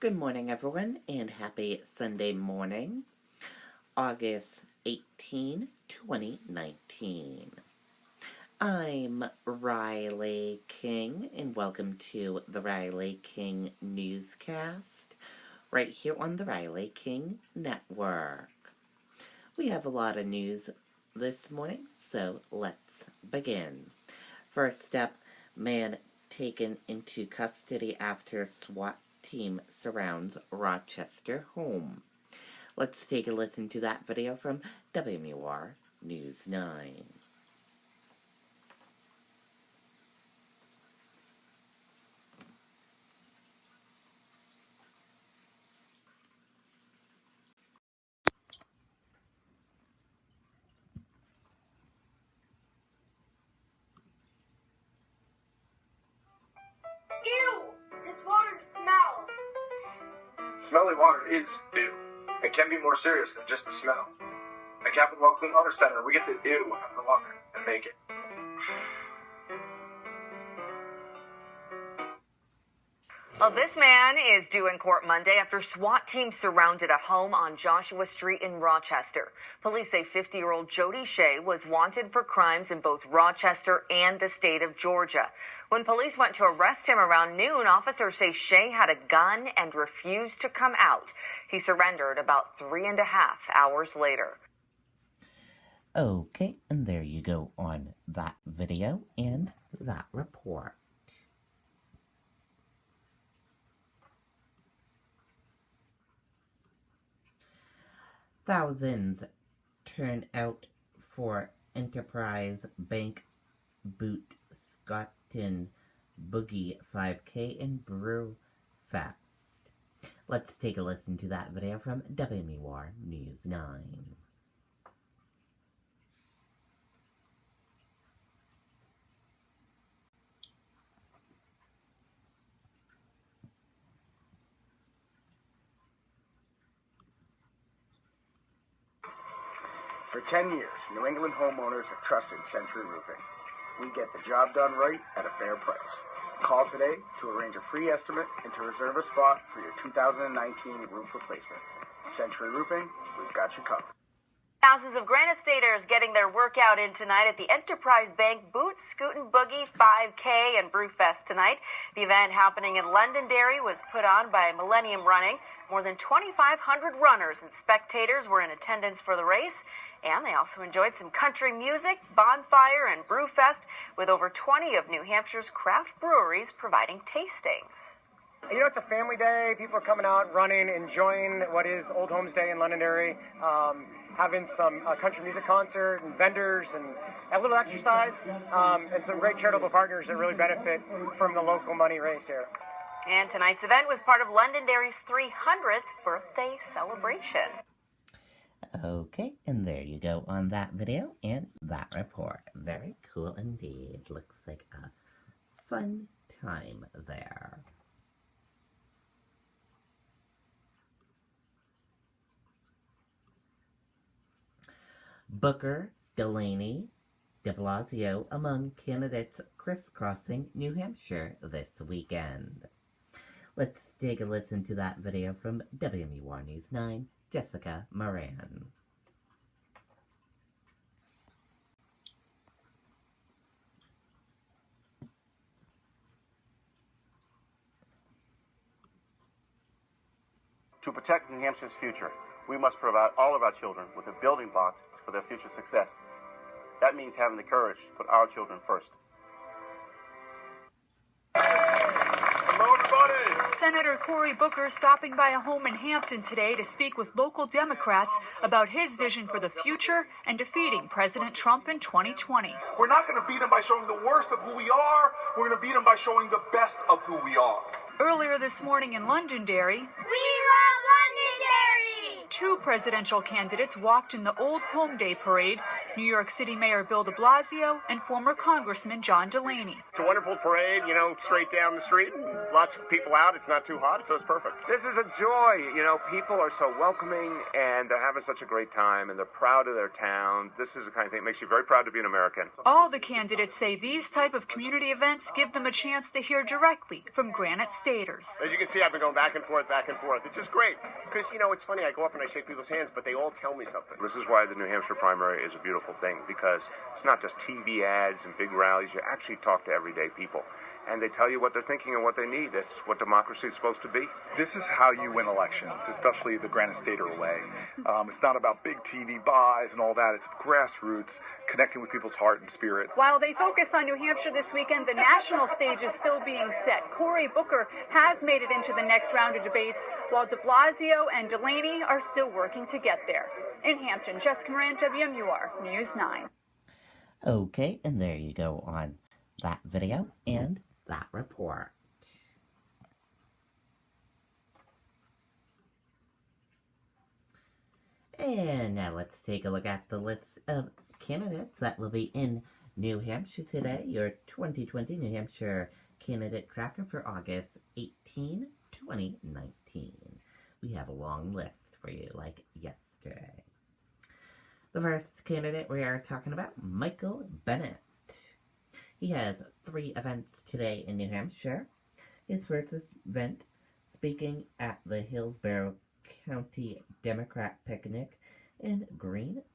Good morning, everyone, and happy Sunday morning, August 18, 2019. I'm Riley King, and welcome to the Riley King Newscast, right here on the Riley King Network. We have a lot of news this morning, so let's begin. First up, man taken into custody after SWAT team surrounds Rochester home. Let's take a listen to that video from WMUR News 9. Ew! This water smells. Smelly water is ew. It can be more serious than just the smell. At Capital Well Clean Water Center, we get the ew out of the water and make it. Well, this man is due in court Monday after SWAT teams surrounded a home on Joshua Street in Rochester. Police say 50-year-old Jody Shea was wanted for crimes in both Rochester and the state of Georgia. When police went to arrest him around noon, officers say Shea had a gun and refused to come out. He surrendered about 3.5 hours later. Okay, and there you go on that video and that report. Thousands turn out for Enterprise Bank Boot Scotton Boogie 5K and Brew Fest. Let's take a listen to that video from WMUR News 9. For 10 years, New England homeowners have trusted Century Roofing. We get the job done right at a fair price. Call today to arrange a free estimate and to reserve a spot for your 2019 roof replacement. Century Roofing, we've got you covered. Thousands of Granite Staters getting their workout in tonight at the Enterprise Bank Boot, Scootin' Boogie, 5K, and Brewfest tonight. The event happening in Londonderry was put on by Millennium Running. More than 2,500 runners and spectators were in attendance for the race, and they also enjoyed some country music, bonfire, and Brewfest, with over 20 of New Hampshire's craft breweries providing tastings. You know, it's a family day. People are coming out, running, enjoying what is Old Homes Day in Londonderry, having some country music concert and vendors and a little exercise, and some great charitable partners that really benefit from the local money raised here. And tonight's event was part of Londonderry's 300th birthday celebration. Okay, and there you go on that video and that report. Very cool indeed. Looks like a fun time there. Booker, Delaney, de Blasio among candidates crisscrossing New Hampshire this weekend. Let's take a listen to that video from WMUR News 9, Jessica Moran. To protect New Hampshire's future, we must provide all of our children with the building blocks for their future success. That means having the courage to put our children first. Hello, everybody! Senator Cory Booker stopping by a home in Hampton today to speak with local Democrats about his vision for the future and defeating President Trump in 2020. We're not going to beat him by showing the worst of who we are. We're going to beat him by showing the best of who we are. Earlier this morning in Londonderry, We love Londonderry! 2 presidential candidates walked in the Old Home Day parade New York City Mayor Bill de Blasio and former Congressman John Delaney. It's a wonderful parade, straight down the street. Lots of people out. It's not too hot, so it's perfect. This is a joy. People are so welcoming, and they're having such a great time, and they're proud of their town. This is the kind of thing that makes you very proud to be an American. All the candidates say these type of community events give them a chance to hear directly from Granite Staters. As you can see, I've been going back and forth. It's just great. Because, it's funny, I go up and I shake people's hands, but they all tell me something. This is why the New Hampshire primary is a beautiful thing, because it's not just TV ads and big rallies. You actually talk to everyday people, and they tell you what they're thinking and what they need. That's what democracy is supposed to be. This is how you win elections, especially the Granite Stater way. It's not about big TV buys and all that. It's grassroots, connecting with people's heart and spirit. While they focus on New Hampshire this weekend, the national stage is still being set. Cory Booker has made it into the next round of debates, while de Blasio and Delaney are still working to get there. In Hampton, Jessica Moran, WMUR News 9. Okay, and there you go on that video and that report. And now let's take a look at the list of candidates that will be in New Hampshire today. Your 2020 New Hampshire candidate tracker for August 18, 2019. We have a long list for you, like yesterday. The first candidate we are talking about, Michael Bennet. He has 3 events today in New Hampshire. His first event, speaking at the Hillsborough County Democrat Picnic in Greenfield,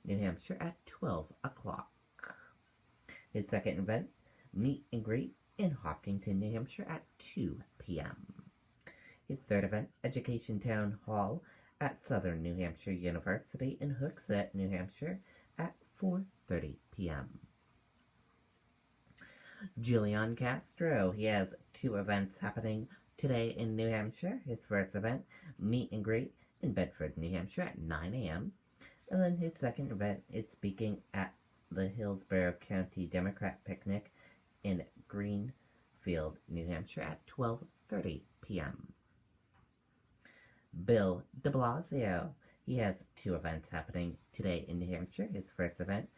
New Hampshire at 12 o'clock. His second event, meet and greet in Hopkinton, New Hampshire at 2 p.m. His third event, Education Town Hall at Southern New Hampshire University in Hooksett, New Hampshire at 4:30 p.m. Julian Castro, he has 2 events happening today in New Hampshire. His first event, meet and greet in Bedford, New Hampshire at 9 a.m. And then his second event is speaking at the Hillsborough County Democrat Picnic in Greenfield, New Hampshire at 12:30 p.m. Bill de Blasio, he has 2 events happening today in New Hampshire. His first event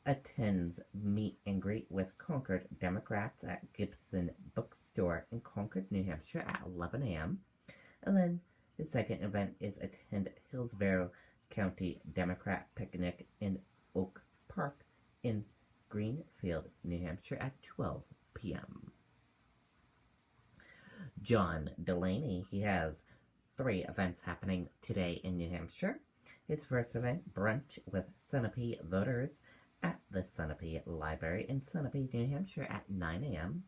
attends meet and greet with Concord Democrats at Gibson Bookstore in Concord, New Hampshire at 11 a.m. And then his second event is attend Hillsborough County Democrat Picnic in Oak Park in Greenfield, New Hampshire at 12 p.m. John Delaney, he has 3 events happening today in New Hampshire. His first event, brunch with Sunapee voters at the Sunapee Library in Sunapee, New Hampshire at 9 a.m.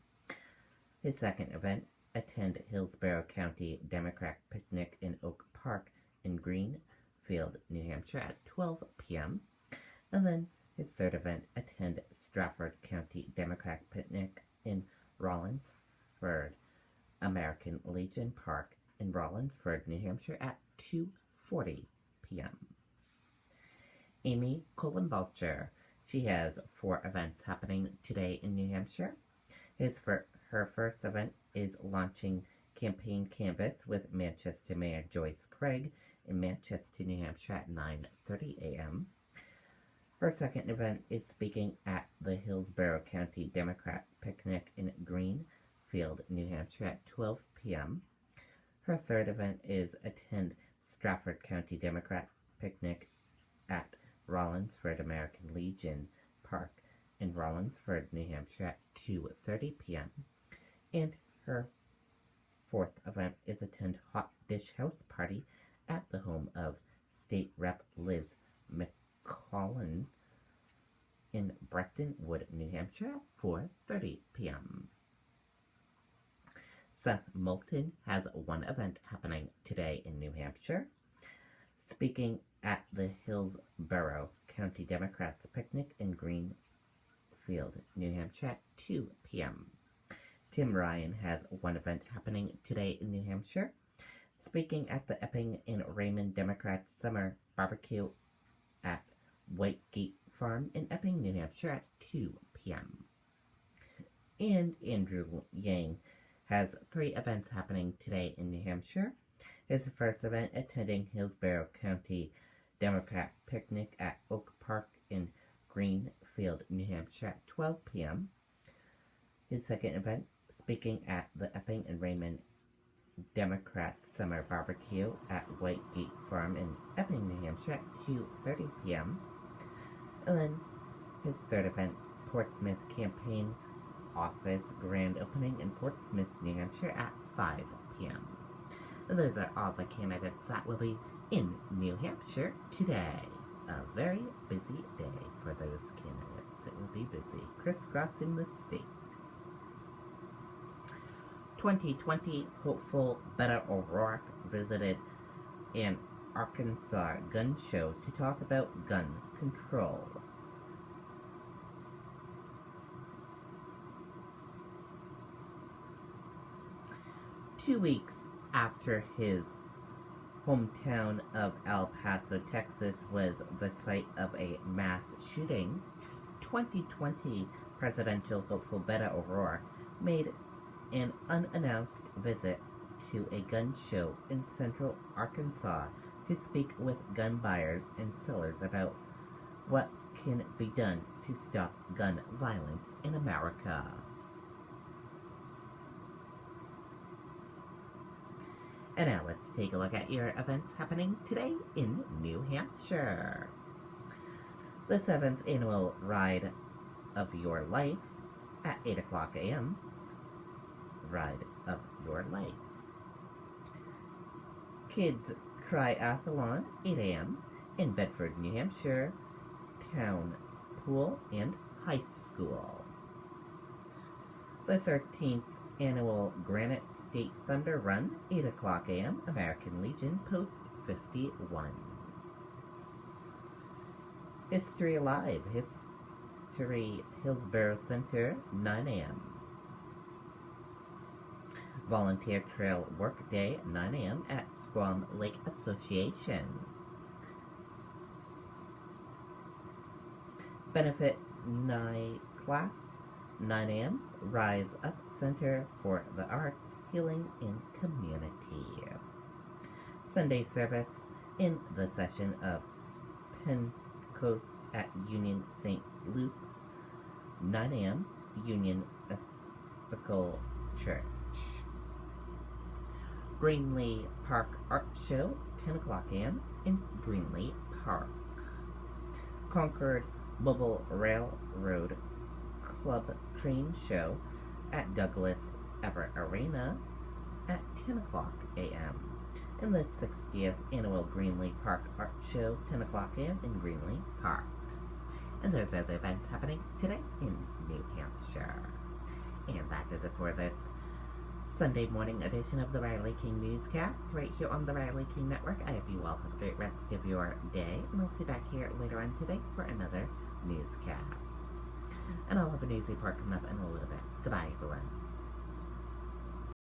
His second event, attend Hillsborough County Democrat Picnic in Oak Park in Greenfield, New Hampshire at 12 p.m. And then his third event, attend Stratford County Democrat Picnic in Rollinsford American Legion Park in Rollinsford, New Hampshire at 2:40 p.m. Amy Cullen-Bulcher, she has 4 events happening today in New Hampshire. Her first event is launching campaign canvas with Manchester Mayor Joyce Craig in Manchester, New Hampshire at 9:30 a.m. Her second event is speaking at the Hillsborough County Democrat Picnic in Greenfield, New Hampshire at 12 p.m. Her third event is attend Stratford County Democrat Picnic at Rollinsford American Legion Park in Rollinsford, New Hampshire at 2:30 p.m. And her fourth event is attend Hot Dish House Party at the home of State Rep Liz McCollin in Brecton Wood, New Hampshire at 4:30 p.m. Seth Moulton has 1 event happening today in New Hampshire, speaking at the Hillsborough County Democrats Picnic in Greenfield, New Hampshire at 2 p.m. Tim Ryan has 1 event happening today in New Hampshire, speaking at the Epping and Raymond Democrats Summer Barbecue at Whitegate Farm in Epping, New Hampshire at 2 p.m. And Andrew Yang has 3 events happening today in New Hampshire. His first event attending Hillsborough County Democrat picnic at Oak Park in Greenfield, New Hampshire at 12 p.m. His second event, speaking at the Epping and Raymond Democrat Summer Barbecue at White Gate Farm in Epping, New Hampshire at 2:30 p.m. And then his third event, Portsmouth Campaign Office Grand Opening in Portsmouth, New Hampshire at 5 p.m. And those are all the candidates that will be in New Hampshire today. A very busy day for those candidates. It will be busy, crisscrossing the state. 2020 hopeful Beto O'Rourke visited an Arkansas gun show to talk about gun control. Two weeks after his hometown of El Paso, Texas was the site of a mass shooting, 2020 presidential hopeful Beto O'Rourke made an unannounced visit to a gun show in central Arkansas to speak with gun buyers and sellers about what can be done to stop gun violence in America. And now let's take a look at your events happening today in New Hampshire. The 7th annual Ride of Your Life at 8 o'clock a.m. Ride of Your Life. Kids Triathlon, 8 a.m. in Bedford, New Hampshire, Town Pool and High School. The 13th annual Granite State Thunder Run, 8 o'clock a.m., American Legion, Post 51. History Alive, History Hillsborough Center, 9 a.m. Volunteer Trail Work Day, 9 a.m. at Squam Lake Association. Benefit Night Class, 9 a.m. Rise Up Center for the Arts, Healing, and Community. Sunday service in the session of Pentecost at Union St. Luke's, 9 a.m. Union Episcopal Church. Greenlee Park Art Show, 10 o'clock a.m. in Greenlee Park. Concord Mobile Railroad Club Train Show at Douglas Everett Arena at 10 o'clock a.m. In the 60th Annual Greenlee Park Art Show, 10 o'clock a.m. in Greenlee Park. And those are the events happening today in New Hampshire. And that is it for this Sunday morning edition of the Riley King Newscast, right here on the Riley King Network. I hope you all have a great rest of your day, and I'll see you back here later on today for another newscast. And I'll have a news report coming up in a little bit. Goodbye, everyone.